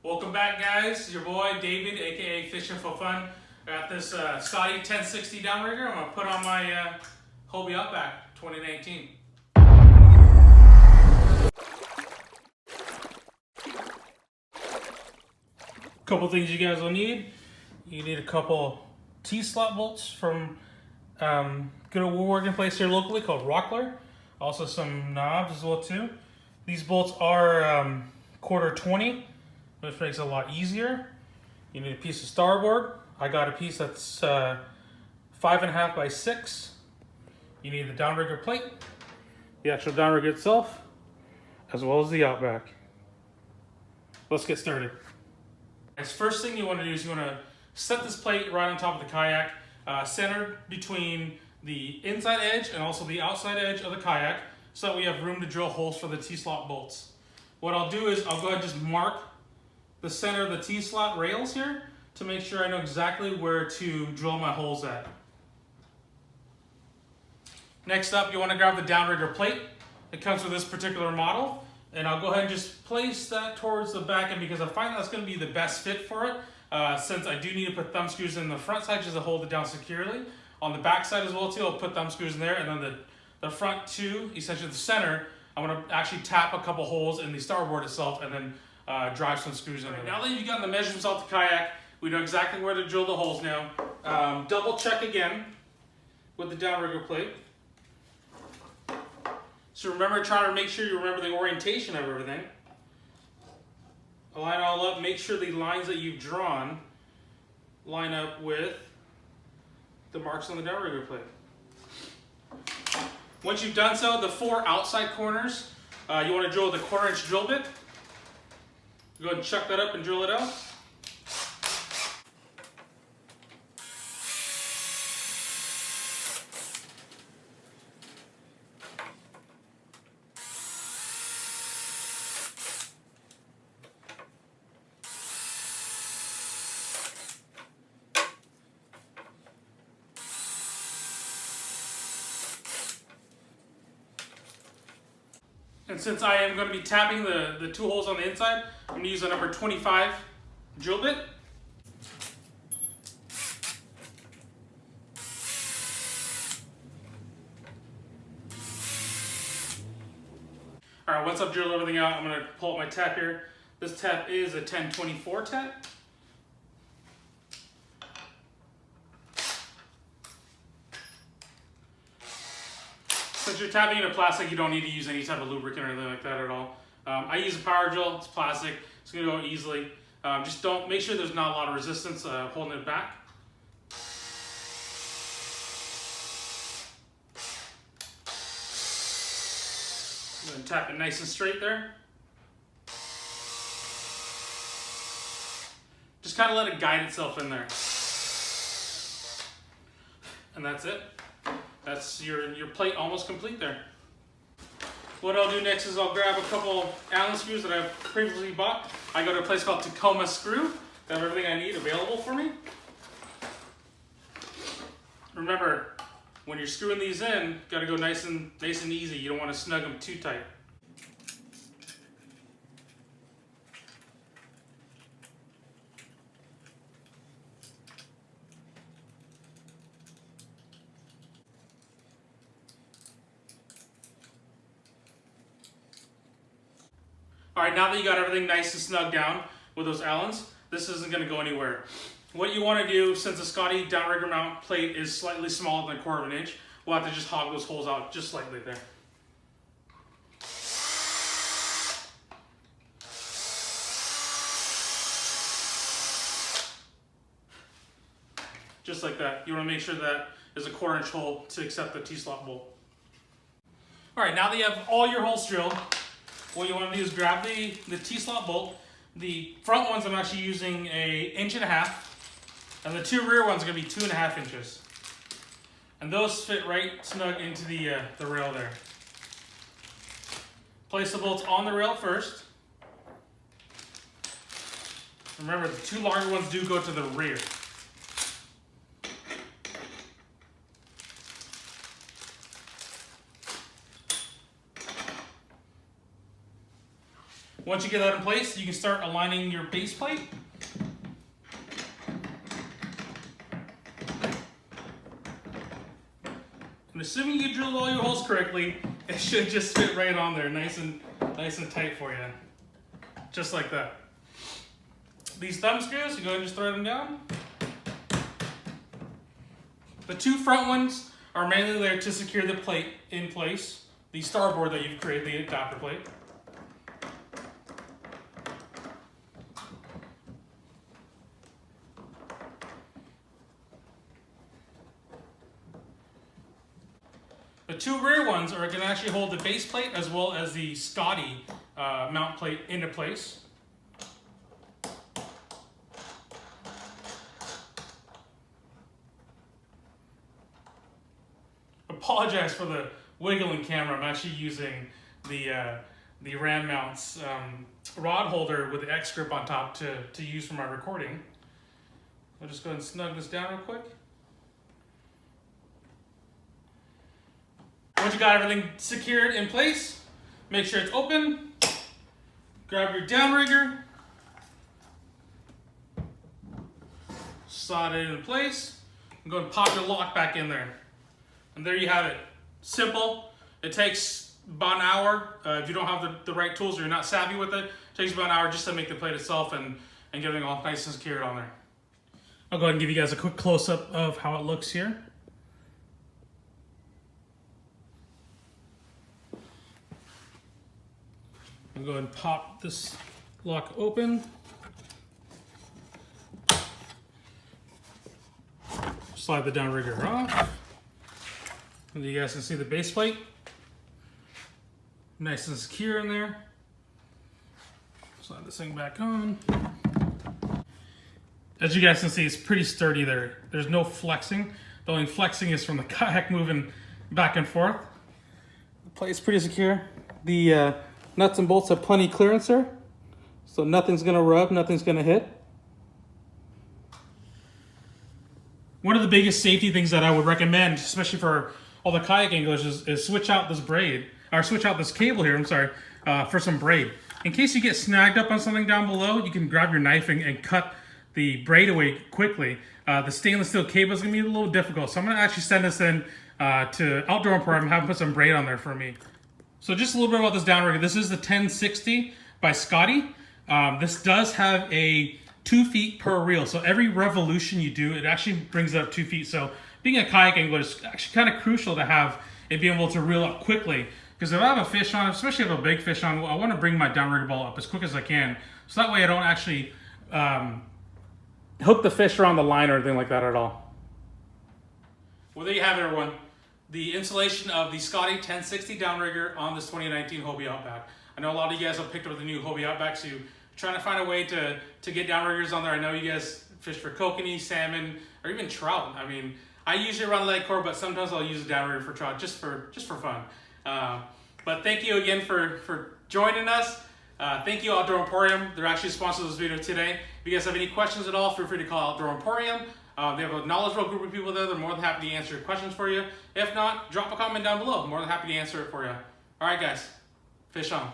Welcome back, guys. It's your boy David, aka Fishing for Fun. Got this Scotty 1060 downrigger. I'm gonna put on my Hobie Outback 2019. Couple things you guys will need. You need a couple T-slot bolts from good old woodworking place here locally called Rockler. Also some knobs as well too. These bolts are quarter 20, which makes it a lot easier. You need a piece of starboard. I got a piece that's 5.5 by 6. You need the downrigger plate, the actual downrigger itself, as well as the Outback. Let's get started. As first thing you want to do is you want to set this plate right on top of the kayak, centered between the inside edge and also the outside edge of the kayak, so that we have room to drill holes for the T-slot bolts. What I'll do is I'll go ahead and just mark the center of the T-slot rails here to make sure I know exactly where to drill my holes at. Next up, you want to grab the downrigger plate. It comes with this particular model, and I'll go ahead and just place that towards the back end because I find that's going to be the best fit for it, since I do need to put thumb screws in the front side just to hold it down securely. On the back side as well too, I'll put thumb screws in there, and then the front two, essentially the center, I'm going to actually tap a couple holes in the starboard itself and then drive some screws in there. Now that you've gotten the measurements off the kayak, we know exactly where to drill the holes now. Double check again with the downrigger plate. So remember, try to make sure you remember the orientation of everything. Line it all up, make sure the lines that you've drawn line up with the marks on the downrigger plate. Once you've done so, the 4 outside corners, you want to drill with a 1/4-inch drill bit. Go ahead and chuck that up and drill it out. And since I am going to be tapping the 2 holes on the inside, I'm going to use a number 25 drill bit. Alright, once I've drilled everything out, I'm going to pull up my tap here. This tap is a 1024 tap. Since you're tapping into plastic, you don't need to use any type of lubricant or anything like that at all. I use a power drill. It's plastic. It's going to go easily. Just don't make sure there's not a lot of resistance holding it back. And then tap it nice and straight there. Just kind of let it guide itself in there. And that's it. That's your plate almost complete there. What I'll do next is I'll grab a couple Allen screws that I've previously bought. I go to a place called Tacoma Screw. They have everything I need available for me. Remember, when you're screwing these in, got to go nice and easy. You don't want to snug them too tight. Alright, now that you got everything nice and snug down with those Allens, this isn't going to go anywhere. What you want to do, since the Scotty downrigger mount plate is slightly smaller than 1/4 inch, we'll have to just hog those holes out just slightly there. Just like that. You want to make sure that is a 1/4-inch hole to accept the T-slot bolt. Alright, now that you have all your holes drilled, what you want to do is grab the T-slot bolt. The front ones I'm actually using a 1.5 inches, and the 2 rear ones are going to be 2.5 inches. And those fit right snug into the rail there. Place the bolts on the rail first. Remember, the 2 larger ones do go to the rear. Once you get that in place, you can start aligning your base plate. And assuming you drilled all your holes correctly, it should just fit right on there, nice and tight for you. Just like that. These thumb screws, you go ahead and just thread them down. The two front ones are mainly there to secure the plate in place. The starboard that you've created, the adapter plate. The two rear ones are going to actually hold the base plate as well as the Scotty mount plate into place. Apologize for the wiggling camera. I'm actually using the Ram mounts rod holder with the X grip on top to use for my recording. I'll just go ahead and snug this down real quick. Once you got everything secured in place, make sure it's open. Grab your downrigger, slide it in place, and go and pop your lock back in there. And there you have it. Simple. It takes about an hour. If you don't have the right tools or you're not savvy with it, it takes about an hour just to make the plate itself and get everything all nice and secured on there. I'll go ahead and give you guys a quick close-up of how it looks here. I'll go ahead and pop this lock open. Slide the downrigger off. And you guys can see the base plate. Nice and secure in there. Slide this thing back on. As you guys can see, it's pretty sturdy there. There's no flexing. The only flexing is from the kayak moving back and forth. The plate's pretty secure. The nuts and bolts have plenty clearance there, so nothing's gonna rub, nothing's gonna hit. One of the biggest safety things that I would recommend, especially for all the kayak anglers, is switch out this braid, or switch out this cable here, for some braid. In case you get snagged up on something down below, you can grab your knife and cut the braid away quickly. The stainless steel cable is gonna be a little difficult, so I'm gonna actually send this in to Outdoor Emporium and have them put some braid on there for me. So just a little bit about this downrigger. This is the 1060 by Scotty. This does have a 2 feet per reel. So every revolution you do, it actually brings it up 2 feet. So being a kayak angler is actually kind of crucial to have it be able to reel up quickly. Because if I have a fish on, especially if I have a big fish on, I want to bring my downrigger ball up as quick as I can. So that way I don't actually hook the fish around the line or anything like that at all. Well, there you have it, everyone. The installation of the Scotty 1060 downrigger on this 2019 Hobie Outback. I know a lot of you guys have picked up the new Hobie Outback, so you're trying to find a way to get downriggers on there. I know you guys fish for kokanee, salmon, or even trout. I mean, I usually run lead core, but sometimes I'll use a downrigger for trout just for fun. But thank you again for joining us. Thank you, Outdoor Emporium. They're actually sponsors of this video today. If you guys have any questions at all, feel free to call Outdoor Emporium. They have a knowledgeable group of people there. They're more than happy to answer your questions for you. If not, drop a comment down below. I'm more than happy to answer it for you. All right, guys. Fish on.